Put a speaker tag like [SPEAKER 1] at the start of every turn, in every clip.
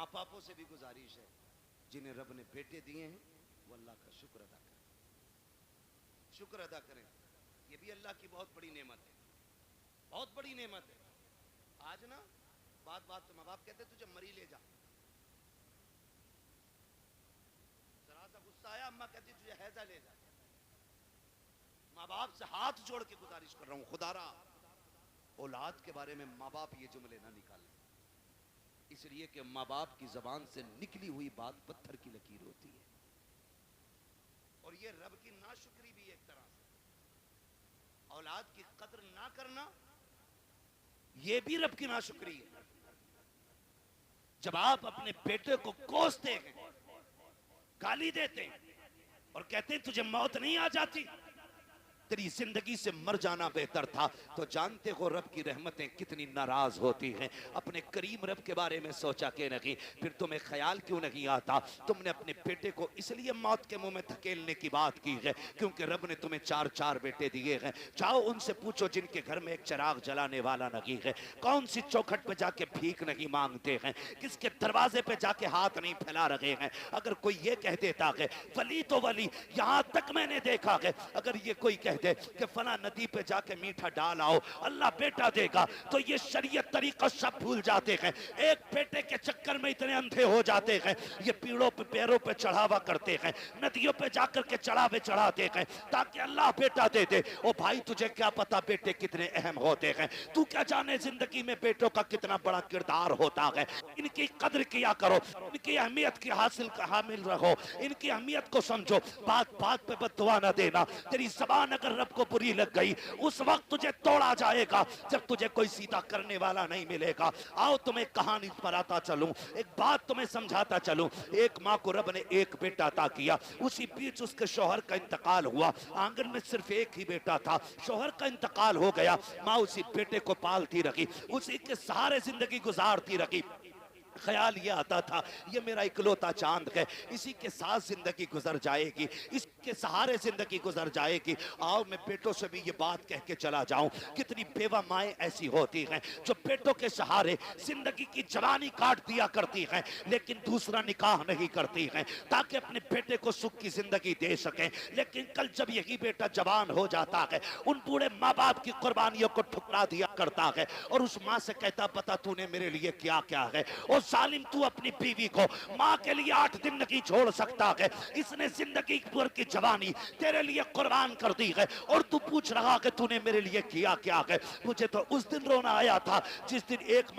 [SPEAKER 1] ماں باپوں سے بھی گزارش ہے جنہیں رب نے بیٹے دیے ہیں وہ اللہ کا شکر ادا کریں، شکر ادا کریں. یہ بھی اللہ کی بہت بڑی نعمت ہے، بہت بڑی نعمت ہے. آج نا بات تو ماں باپ کہتے تجھے مری لے جا، ذرا سا غصہ آیا اماں کہتی تجھے حیضہ لے جا. ماں باپ سے ہاتھ جوڑ کے گزارش کر رہا ہوں، خدا را اولاد کے بارے میں ماں باپ یہ جملے نہ نکالیں، اس لیے کہ ماں باپ کی زبان سے نکلی ہوئی بات پتھر کی لکیر ہوتی ہے. اور یہ رب کی ناشکری بھی ایک طرح سے، اولاد کی قدر نہ کرنا یہ بھی رب کی ناشکری ہے. جب آپ اپنے بیٹے کو کوستے ہیں، گالی دیتے ہیں اور کہتے ہیں تجھے موت نہیں آ جاتی، تیری زندگی سے مر جانا بہتر تھا، تو جانتے ہو رب کی رحمتیں کتنی ناراض ہوتی ہیں. اپنے کریم رب کے بارے میں سوچا کہ نہیں؟ پھر تمہیں خیال کیوں نہیں آتا تم نے اپنے بیٹے کو اس لیے موت کے منہ میں دھکیلنے کی بات کی ہے کیونکہ رب نے تمہیں 4 بیٹے دیے ہیں. جاؤ ان سے پوچھو جن کے گھر میں ایک چراغ جلانے والا نہیں ہے، کون سی چوکھٹ پہ جا کے بھیک نہیں مانگتے ہیں، کس کے دروازے پہ جا کے ہاتھ نہیں پھیلا رہے ہیں. اگر کوئی یہ کہہ دیتا ہے ولی تو ولی، یہاں تک میں نے دیکھا ہے اگر یہ کوئی کہہ دے کہ فلاں ندی پہ جا کے میٹھا ڈال آؤ اللہ بیٹا دے گا، تو یہ شریعت طریقہ سب بھول جاتے ہیں. ایک بیٹے کے چکر میں اتنے اندھے ہو جاتے ہیں، یہ پیڑوں پہ پیروں پہ چڑھاوا کرتے ہیں، ندیوں پہ جا کر کے چڑھاوے چڑھاتے ہیں تاکہ اللہ بیٹا دے دے. او بھائی تجھے کیا پتا بیٹے کتنے اہم ہوتے ہیں؟ تو کیا جانے زندگی میں بیٹوں کا کتنا بڑا کردار ہوتا ہے؟ ان کی قدر کیا کرو، ان کی اہمیت کی حامل رہو، ان کی اہمیت کو سمجھو. بات بات پہ بد دعا نہ دینا. تیری زبان اگر رب کو بری لگ گئی اس وقت تجھے توڑا جائے گا جب تجھے کوئی سیدھا کرنے والا نہیں ملے گا. آؤ تمہیں کہانی پر آتا چلوں، ایک بات تمہیں سمجھاتا چلوں. ایک ماں کو رب نے ایک بیٹا عطا کیا، اسی بیچ اس کے شوہر کا انتقال ہوا. آنگن میں صرف ایک ہی بیٹا تھا، شوہر کا انتقال ہو گیا. ماں اسی بیٹے کو پالتی رہی، اسی کے سہارے زندگی گزارتی رہی. خیال یہ آتا تھا یہ میرا اکلوتا چاند ہے، اسی کے ساتھ زندگی گزر جائے گی، اس کے سہارے زندگی گزر جائے گی. آؤ میں بیٹوں سے بھی یہ بات کہہ کے چلا جاؤں. کتنی بیوہ مائیں ایسی ہوتی ہیں جو بیٹوں کے سہارے زندگی کی جوانی کاٹ دیا کرتی ہیں لیکن دوسرا نکاح نہیں کرتی ہیں تاکہ اپنے بیٹے کو سکھ کی زندگی دے سکیں. لیکن کل جب یہی بیٹا جوان ہو جاتا ہے ان بوڑھے ماں باپ کی قربانیوں کو ٹھکرا دیا کرتا ہے اور اس ماں سے کہتا پتا تو نے میرے لیے کیا کیا ہے. اور ظالم تو اپنی بیوی کو ماں کے لیے 8 دن نہیں چھوڑ سکتا ہے، اس نے زندگی بھر کی جوانی تیرے لیے قربان کر دی ہے اور تو پوچھ رہا کہ تو نے میرے لیے کیا کیا ہے. مجھے تو اس دن رونا آیا تھا جس دن ایک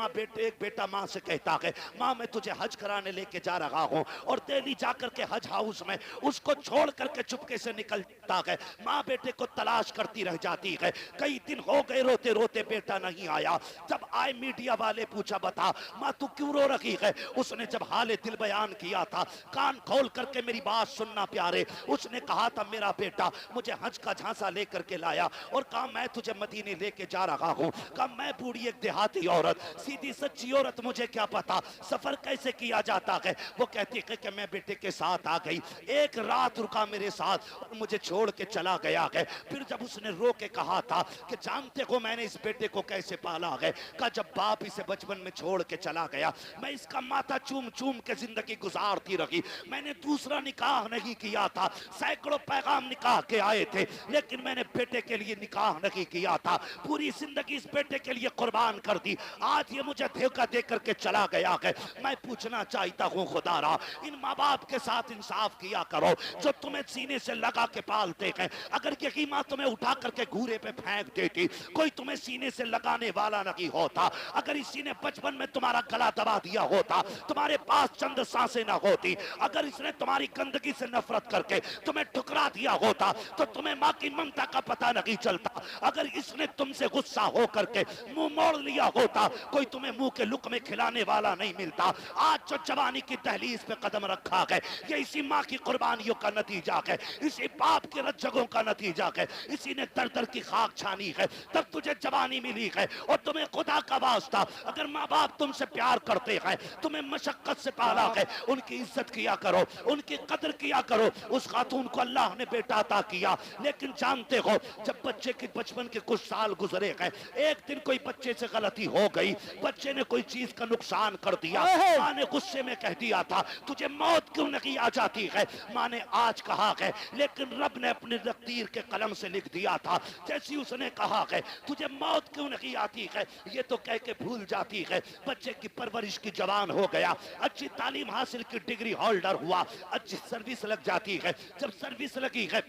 [SPEAKER 1] بیٹا ماں سے کہتا ہے ماں میں تجھے حج کرانے لے کے جا رہا ہوں، اور دہلی جا کر کے حج ہاؤس میں اس کو چھوڑ کر کے چپکے سے نکلتا ہے. ماں بیٹے کو تلاش کرتی رہ جاتی ہے. کئی دن ہو گئے روتے روتے بیٹا نہیں آیا. جب آئے میڈیا والے پوچھا بتا ماں تو کیوں رو رہی ہے؟ اس نے جب حال دل بیان کیا تھا، کان کھول کر کے میری بات سننا پیارے، اس نے کہا تھا میرا بیٹا مجھے حج کا جھانسا لے کر کے لایا اور کہا میں تجھے مدینے لے کے جا رہا ہوں. کہا میں بوڑھی ایک دیہاتی عورت، سیدھی سچی عورت، مجھے کیا پتا سفر کیسے کیا جاتا ہے. وہ کہتی ہے کہ میں بیٹے کے ساتھ آ گئی، ایک رات رکا میرے ساتھ اور مجھے چھوڑ کے چلا گیا ہے. پھر جب اس نے رو کے کہا تھا کہ جانتے ہو میں نے اس بیٹے کو کیسے پالا ہے؟ کہا جب باپ اسے بچپن میں چھوڑ کے چلا گیا میں اس کا ماتھا چوم چوم کے زندگی گزارتی رہی. میں نے دوسرا نکاح نہیں کیا تھا، سینکڑوں پیغام نکاح کے آئے تھے لیکن میں نے بیٹے کے لیے نکاح نہیں کیا تھا. پوری زندگی اس بیٹے کے لیے قربان کر دی. آج یہ مجھے دھوکہ دے کر کے چلا گیا ہے. میں پوچھنا چاہتا ہوں خدا را ان ماں باپ کے ساتھ انصاف کیا کرو جو تمہیں سینے سے لگا کے پالتے ہیں. اگر یہی ماں تمہیں اٹھا کر کے گھورے پہ پھینک دیتی، کوئی تمہیں سینے سے لگانے والا نہیں ہوتا. اگر اسی نے بچپن میں تمہارا گلا دبا دیا ہوتا، تمہارے پاس چند سانسیں نہ ہوتی. اگر اس نے تمہاری گندگی سے نفرت کر کے تمہیں ٹھکرا دیا ہوتا تو تمہیں ماں کی ممتا کا پتہ نہیں چلتا. اگر اس نے تم سے غصہ ہو کر کے منہ موڑ لیا ہوتا کوئی تمہیں منہ کے لقمے کھلانے والا نہیں ملتا. آج جو جوانی کی دہلیز پہ قدم رکھا ہے یہ اسی ماں کی قربانیوں کا نتیجہ ہے، اسی باپ کے رجگوں کا نتیجہ ہے. اسی نے در در کی خاک چھانی ہے تب تجھے جوانی ملی ہے. اور تمہیں خدا کا واسطہ اگر ماں باپ تم سے پیار کرتے ہیں، تمہیں مشقت سے پالا ہے، ان کی عزت کیا کرو، ان کی قدر کیا کرو۔ اس خاتون کو اللہ نے بیٹا عطا کیا، لیکن جانتے ہو جب بچے کے بچپن کے کچھ سال گزرے گئے، ایک دن کوئی بچے سے غلطی ہو گئی، بچے نے کوئی چیز کا نقصان کر دیا، ماں نے غصے میں کہہ دیا تھا تجھے موت کیوں نہیں آ جاتی ہے؟ ماں نے آج کہا ہے لیکن رب نے اپنی تقدیر کے قلم سے لکھ دیا تھا، جیسی اس نے کہا ہے تجھے موت کیوں نہیں آتی ہے، یہ تو کہہ کے بھول جاتی ہے۔ بچے کی پرورش کی جوان ہو گیا، اچھی تعلیم حاصل کی ڈگری ہولڈر ہوا، اچھی سروس لگ جاتی ہے، جب سروس لگی ہے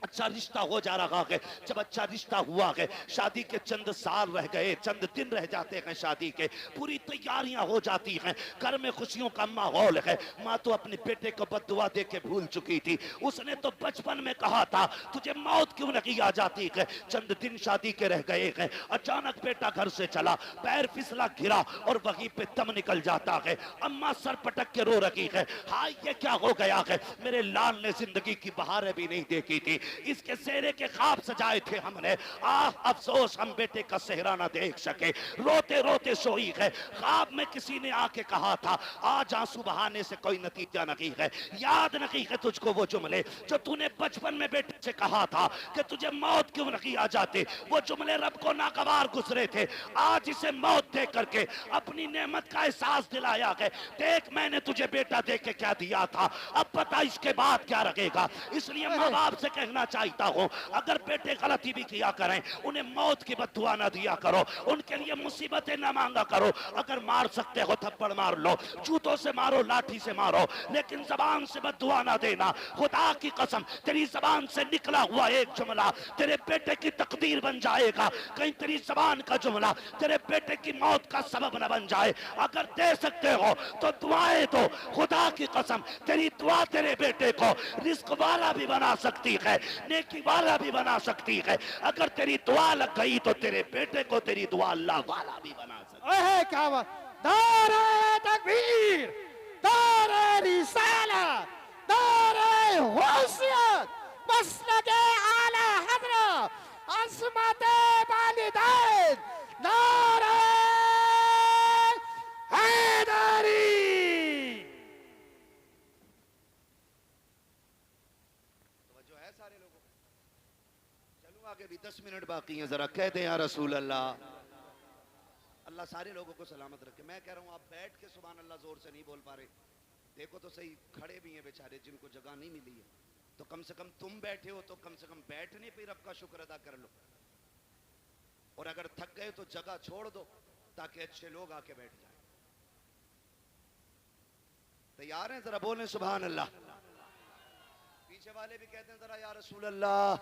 [SPEAKER 1] اچھا رشتہ ہو جا رہا ہے، جب اچھا رشتہ ہوا ہے، شادی کے چند سال رہ گئے، چند دن رہ جاتے ہیں شادی کے، پوری تیاریاں ہو جاتی ہیں، گھر میں خوشیوں کا ماحول ہے۔ ماں تو اپنے بیٹے کو بد دعا دے کے بھول چکی تھی، اس نے تو بچپن میں کہا تھا تجھے موت کیوں نہیں آ جاتی ہے؟ چند دن شادی کے رہ گئے ہیں، اچانک بیٹا گھر سے چلا، پیر پھسلا گرا اور وہیں پہ دم نکل جاتا ہے۔ اماں سر پٹک کے رو رہی ہے، ہائے یہ کیا ہو گیا ہے؟ میرے لال نے زندگی کی بہاریں بھی نہیں دیکھی تھی، اس کے سہرے کے خواب سجائے تھے ہم نے، افسوس ہم بیٹے کا سہرا نہ دیکھ سکے۔ روتے روتے سوئی ہے، خواب میں کسی نے آ کے کہا تھا آج آنسو بہانے سے کوئی نتیجہ نہیں ہے۔ یاد نہیں ہے تجھ کو وہ جملے جو تو نے بچپن میں بیٹے سے کہا تھا کہ تجھے موت کیوں نہیں آ جاتے؟ وہ جملے رب کو ناگوار گزرے تھے، آج اسے موت دے کر کے اپنی نعمت کا احساس دلایا ہے۔ دیکھ میں نے تجھے بیٹا دے کے کیا دیا تھا، اب پتہ اس کے بعد کیا رہے گا۔ اس لیے ماں باپ سے کہنا چاہتا ہوں اگر بیٹے غلطی بھی کیا کریں انہیں موت کی بد دعا نہ دیا کرو، ان کے لیے مصیبتیں نہ مانگا کرو، اگر مار سکتے ہو تھپڑ مار لو، جوتوں سے مارو، لاٹھی سے مارو، لیکن زبان سے بد دعا نہ دینا۔ خدا کی قسم تیری زبان سے نکلا ہوا ایک جملہ تیرے بیٹے کی تقدیر بن جائے گا، کہیں تیری زبان کا جملہ تیرے بیٹے کی موت کا سبب نہ بن جائے۔ اگر دے سکتے ہو تو دعائیں دو، خدا کی قسم تیری دعا تیرے بیٹے کو رزق والا بھی بنا سکتی ہے، نیکی والا بھی بنا سکتی ہے۔ اگر تیری دعا لگ گئی تو تیرے بیٹے کو تیری دعا اللہ والا بھی بنا سکتی ہے۔
[SPEAKER 2] کیا بات! نعرہ تکبیر، نعرہ رسالت، نعرہ حیثیت، مسند اعلی حضرت عصمت والدین، نعرہ حیدری۔
[SPEAKER 1] توجہ ہے سارے لوگوں کو؟ چلو آگے بھی 10 منٹ باقی ہیں، ذرا کہہ دیں یا رسول اللہ۔ اللہ سارے لوگوں کو سلامت رکھے۔ میں کہہ رہا ہوں آپ بیٹھ کے سبحان اللہ زور سے نہیں بول پا رہے، دیکھو تو صحیح کھڑے بھی ہیں بیچارے جن کو جگہ نہیں ملی ہے، تو کم سے کم تم بیٹھے ہو تو کم سے کم بیٹھنے پہ رب کا شکر ادا کر لو، اور اگر تھک گئے تو جگہ چھوڑ دو تاکہ اچھے لوگ آ کے بیٹھ جائیں۔ تیار ہیں؟ ذرا بولیں سبحان اللہ۔ پیچھے والے بھی کہتے ہیں ذرا یا رسول اللہ۔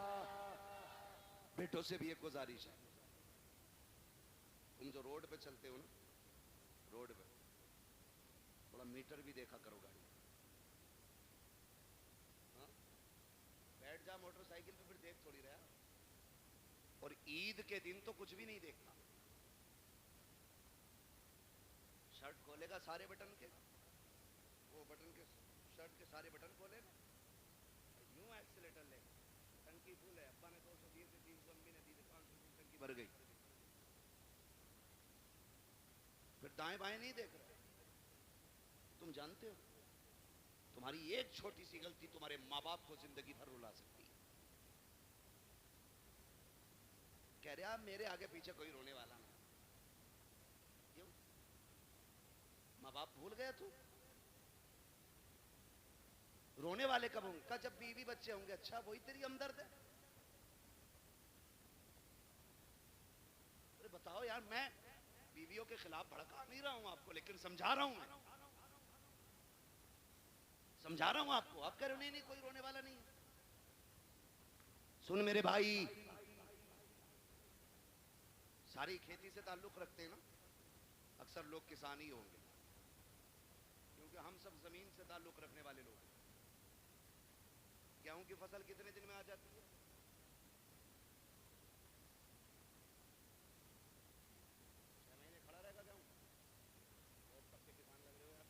[SPEAKER 1] بیٹوں سے بھی ایک گزارش ہے، تم جو روڈ پہ چلتے ہو نا، روڈ پہ تھوڑا میٹر بھی دیکھا کرو گاڑی، ہاں بیٹھ جا موٹر سائیکل پہ، پھر دیکھ تھوڑی رہا۔ اور عید کے دن تو کچھ بھی نہیں دیکھتا، شرٹ کھولے گا سارے بٹن کے، وہ بٹن کے شرٹ کے سارے بٹن کھولے گا، یوں ایکسیلیٹر لے گا، ٹنکی فل ہے، ابا نے 220 سے 300، امی نے دی تھی 500 ٹنکی بھر گئی، پھر دائیں بائیں نہیں دیکھ رہے۔ تم جانتے ہو تمہاری ایک چھوٹی سی غلطی تمہارے ماں باپ کو زندگی بھر رلا سکتی ہے۔ کہہ رہے آپ میرے آگے پیچھے کوئی رونے والا نہیں، کیوں؟ ماں باپ بھول گیا تو رونے والے کب ہوں گے؟ جب بیوی بچے ہوں گے۔ اچھا وہی تیری ہمدرد ہے؟ ارے بتاؤ یار، میں بیویوں کے خلاف بھڑکا نہیں رہا ہوں آپ کو، لیکن سمجھا رہا ہوں، میں سمجھا رہا ہوں آپ کو۔ آپ کہہ رہے نہیں کوئی رونے والا نہیں ہے۔ سن میرے بھائی، ساری کھیتی سے تعلق رکھتے ہیں نا، اکثر لوگ کسان ہی ہوں گے، کیونکہ ہم سب زمین سے تعلق رکھنے والے لوگ ہیں۔ گیہوں کی فصل کتنے دن میں آ جاتی ہے؟ 6 مہینے کھڑا رہے گا گیہوں؟ بہت پکے کسان لگ رہے ہو آپ۔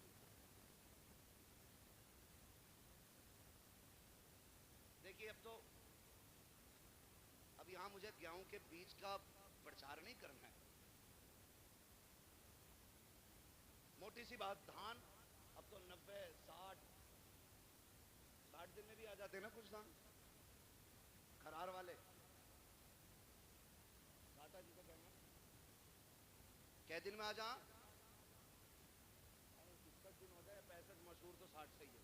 [SPEAKER 1] دیکھیے اب یہاں مجھے گیہوں کے بیج کا پرچار نہیں کرنا ہے، موٹی چھوٹی سی بات، دھان اب تو 90 60 دن میں بھی آ جاتے ہیں نا کچھ دھان کھرار والے. ساٹا جی کو کہنا کہ دن میں آ جا 61 دن ہو جائے 65 مشہور تو 60 سے ہی ہے.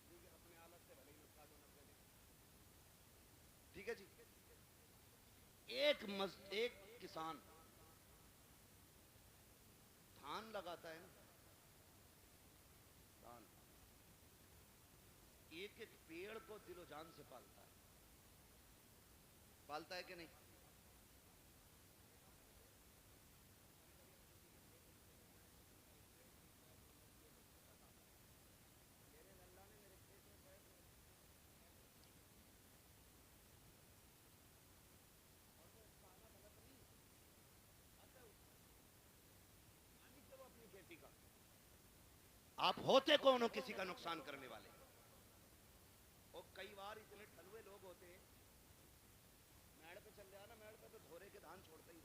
[SPEAKER 1] ٹھیک ہے اپنے حالت سے بھلے ہی نکا دو 90 دن. ٹھیک ہے جی. ایک کسان دھان لگاتا ہے نا، دھان ایک ایک پیڑ کو دل و جان سے پالتا ہے. پالتا ہے کہ نہیں؟ آپ ہوتے کون ہو کسی کا نقصان کرنے والے؟ اور کئی بار اتنے ٹھلوے لوگ ہوتے ہیں، میڑ پہ چل جانا نا، میڑ پہ تو دھورے کے دھان چھوڑتے ہی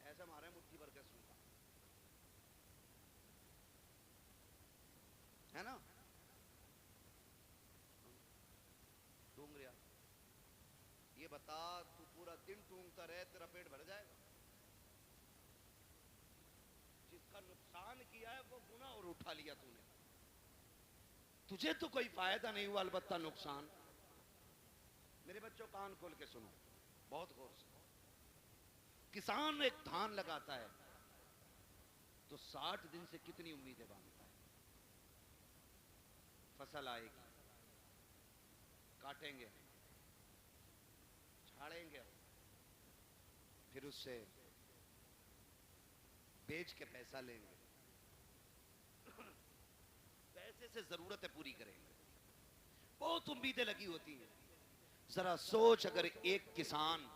[SPEAKER 1] ایسا مارے مٹھی بھر کے سوکھا ہے نا. ڈونگریا یہ بتا، تو پورا دن ٹونگتا رہے تیرا پیٹ بھر جائے گا؟ جس کا نقصان کیا ہے وہ گناہ اور اٹھا لیا تو نے، تجھے تو کوئی فائدہ نہیں ہوا البتہ نقصان. میرے بچوں کان کھول کے سنو بہت غور سے. کسان ایک دھان لگاتا ہے تو 60 دن سے کتنی امیدیں باندھتا ہے. فصل آئے گی، کاٹیں گے، جھاڑیں گے، پھر اس سے بیچ کے پیسہ لیں گے، پیسے سے ضرورتیں پوری کریں گے. بہت امیدیں لگی ہوتی ہیں. ذرا سوچ اگر ایک کسان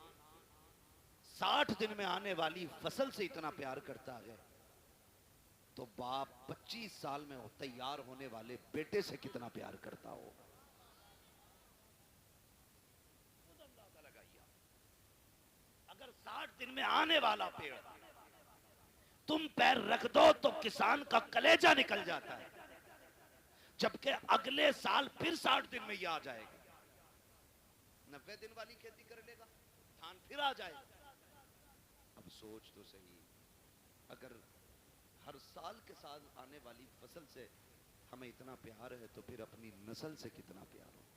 [SPEAKER 1] 60 دن میں آنے والی فصل سے اتنا پیار کرتا ہے تو باپ 25 سال میں تیار ہونے والے بیٹے سے کتنا پیار کرتا ہو. خود اندازہ لگائیے. اگر 60 دن میں آنے والا پیڑ تم پیر رکھ دو تو کسان کا کلیجہ نکل جاتا ہے، جبکہ اگلے سال پھر 60 دن میں یہ آ جائے گا. 90 دن والی کھیتی کر لے گا، دھان پھر آ جائے گا. اب سوچ تو صحیح، اگر ہر سال کے ساتھ آنے والی فصل سے ہمیں اتنا پیار ہے تو پھر اپنی نسل سے کتنا پیار ہو.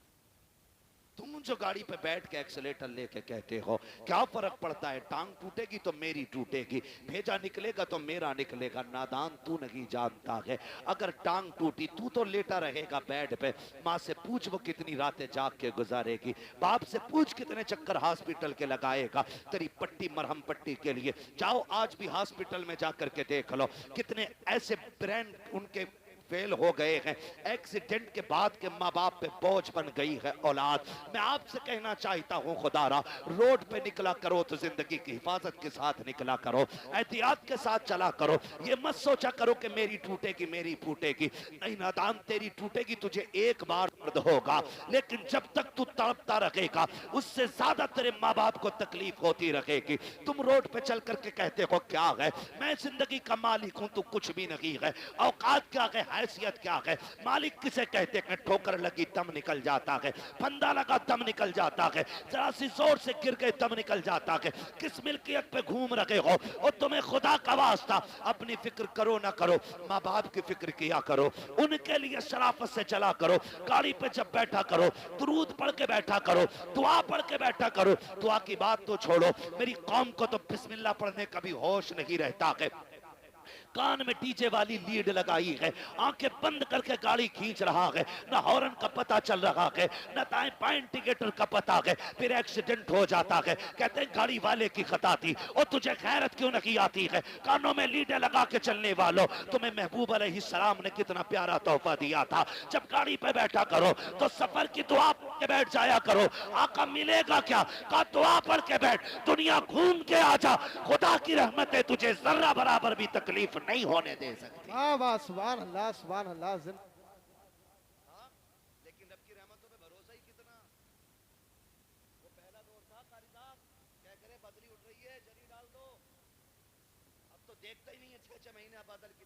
[SPEAKER 1] تم جو گاڑی پہ بیٹھ کے ایکسیلیٹر لے کے کہتے ہو کیا فرق پڑتا ہے، ٹانگ ٹوٹے گی تو میری ٹوٹے گی، بھیجا نکلے گا تو میرا نکلے گا. نادان تو نہیں جانتا ہے اگر ٹانگ ٹوٹی تو لیٹا رہے گا بیڈ پہ. ماں سے پوچھ وہ کتنی راتیں جاگ کے گزارے گی، باپ سے پوچھ کتنے چکر ہاسپٹل کے لگائے گا تیری پٹی مرہم پٹی کے لیے. جاؤ آج بھی ہاسپٹل میں جا کر کے دیکھ لو کتنے ایسے برین ان کے فیل ہو گئے ہیں. ایکسیڈنٹ کے بعد کے ماں باپ پہ بوجھ بن گئی ہے اولاد. میں آپ سے کہنا چاہتا ہوں خدا را روڈ پہ نکلا کرو تو زندگی کی حفاظت کے ساتھ نکلا کرو، احتیاط کے ساتھ چلا کرو. یہ مت سوچا کرو کہ میری ٹوٹے گی میری پھوٹے گی. نہیں نادان، تیری ٹوٹے گی تجھے ایک بار درد ہوگا، لیکن جب تک تو تڑپتا رہے گا اس سے زیادہ تیرے ماں باپ کو تکلیف ہوتی رہے گی. تم روڈ پہ چل کر کے کہتے ہو کیا ہے میں زندگی کا مالک ہوں، تو کچھ بھی نہیں ہے. اوقات کیا ہے، حیثیت کیا ہے. مالک کسے کہتے ہیں؟ ٹھوکر لگی دم نکل جاتا ہے، پھندا لگا دم نکل جاتا ہے، ذرا سی زور سے گر گئے دم نکل جاتا ہے. کس ملکیت پہ گھوم رہے ہو؟ اور تمہیں خدا کا واسطہ اپنی فکر کرو نہ کرو ماں باپ کی فکر کیا کرو، ان کے لیے شرافت سے چلا کرو. گاڑی پہ جب بیٹھا کرو درود پڑھ کے بیٹھا کرو، دعا پڑھ کے بیٹھا کرو. دعا کی بات تو چھوڑو، میری قوم کو تو بسم اللہ پڑھنے کا بھی ہوش نہیں رہتا ہے. کان میں ڈی جے والی لیڈ لگائی ہے، آنکھیں بند کر کے گاڑی کھینچ رہا ہے، نہ ہارن کا پتہ چل رہا ہے نہ دائیں بائیں انڈیکیٹر کا پتہ ہے. پھر ایکسیڈنٹ ہو جاتا ہے، کہتے ہیں گاڑی والے کی خطا تھی. اور تجھے غیرت کیوں نہیں آتی ہے؟ کانوں میں لیڈیں لگا کے چلنے والوں، تمہیں محبوب علیہ السلام نے کتنا پیارا تحفہ دیا تھا. جب گاڑی پہ بیٹھا کرو تو سفر کی دعا پڑھ کے بیٹھ جایا کرو. آقا ملے گا کیا؟ کہا دعا پڑھ کے بیٹھ، دنیا گھوم کے آ جا، خدا کی رحمتیں تجھے ذرہ برابر بھی تکلیف نہیں ہونے دے سکتی.
[SPEAKER 2] واہ واہ، سبحان اللہ سبحان اللہ.
[SPEAKER 1] لیکن رب کی رحمتوں پہ بھروسہ ہی کتنا. وہ پہلا دور تھا قاری صاحب کیا کرے بدلی اٹھ رہی ہے جری ڈال دو، اب تو دیکھتا ہی نہیں ہے 6 مہینے بادل کی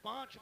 [SPEAKER 1] 5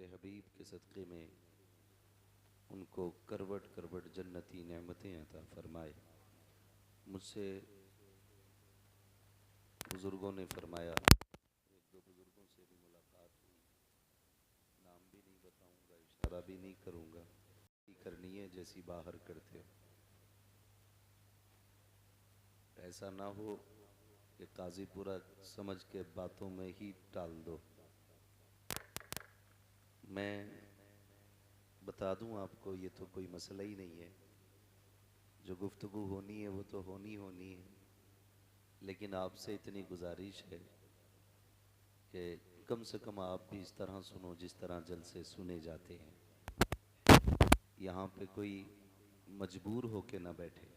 [SPEAKER 3] میرے حبیب کے صدقے میں ان کو کروٹ کروٹ جنتی نعمتیں عطا فرمائے۔ مجھ سے بزرگوں نے فرمایا، ایک دو بزرگوں سے بھی ملاقات ہوئی، نام بھی نہیں بتاؤں گا، اشارہ بھی نہیں کروں گا، کرنی ہے جیسی باہر کرتے ہو، ایسا نہ ہو کہ قاضی پورا سمجھ کے باتوں میں ہی ٹال دو۔ میں بتا دوں آپ کو، یہ تو کوئی مسئلہ ہی نہیں ہے، جو گفتگو ہونی ہے وہ تو ہونی ہے، لیکن آپ سے اتنی گزارش ہے کہ کم سے کم آپ بھی اس طرح سنو جس طرح جلسے سنے جاتے ہیں۔ یہاں پہ کوئی مجبور ہو کے نہ بیٹھے،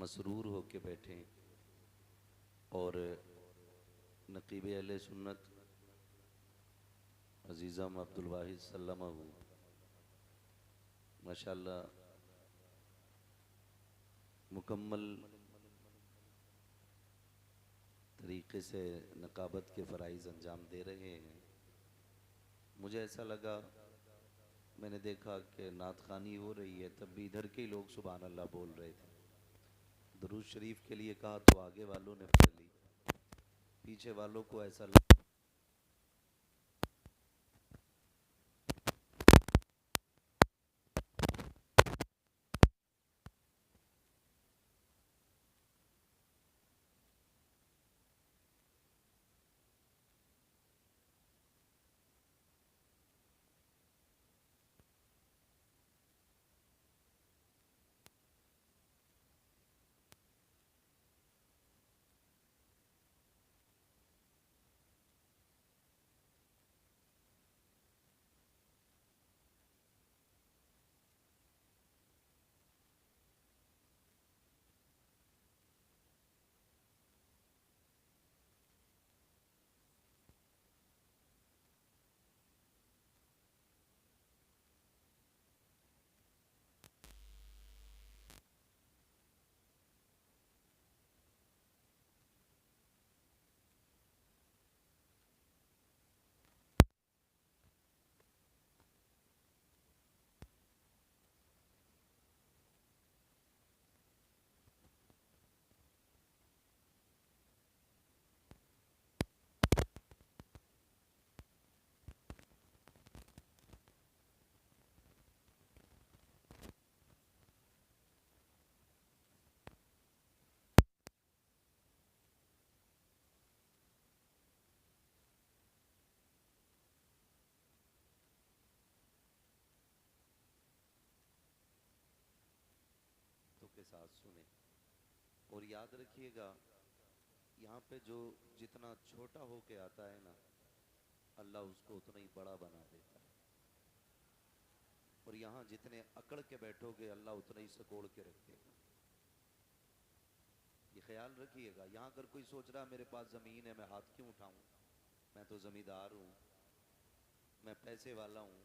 [SPEAKER 3] مسرور ہو کے بیٹھیں، اور نقیب اہل سنت عزیزم عبدالواحد سلمہ ماشاءاللہ مکمل طریقے سے نقابت کے فرائض انجام دے رہے ہیں۔ مجھے ایسا لگا، میں نے دیکھا کہ نعت خوانی ہو رہی ہے، تب بھی ادھر کے ہی لوگ سبحان اللہ بول رہے تھے۔ درود شریف کے لیے کہا تو آگے والوں نے پڑھ لی، پیچھے والوں کو ایسا لگا تو کے ساتھ سنیں، اور یاد رکھیے گا یہاں پہ جو جتنا چھوٹا ہو کے آتا ہے نا، اللہ اس کو اتنا ہی بڑا بنا دیتا ہے، اور یہاں جتنے اکڑ کے بیٹھو گے اللہ اتنا ہی سکوڑ کے رکھے گا۔ یہ خیال رکھیے گا۔ یہاں اگر کوئی سوچ رہا میرے پاس زمین ہے میں ہاتھ کیوں اٹھاؤں، میں تو زمیندار ہوں، میں پیسے والا ہوں،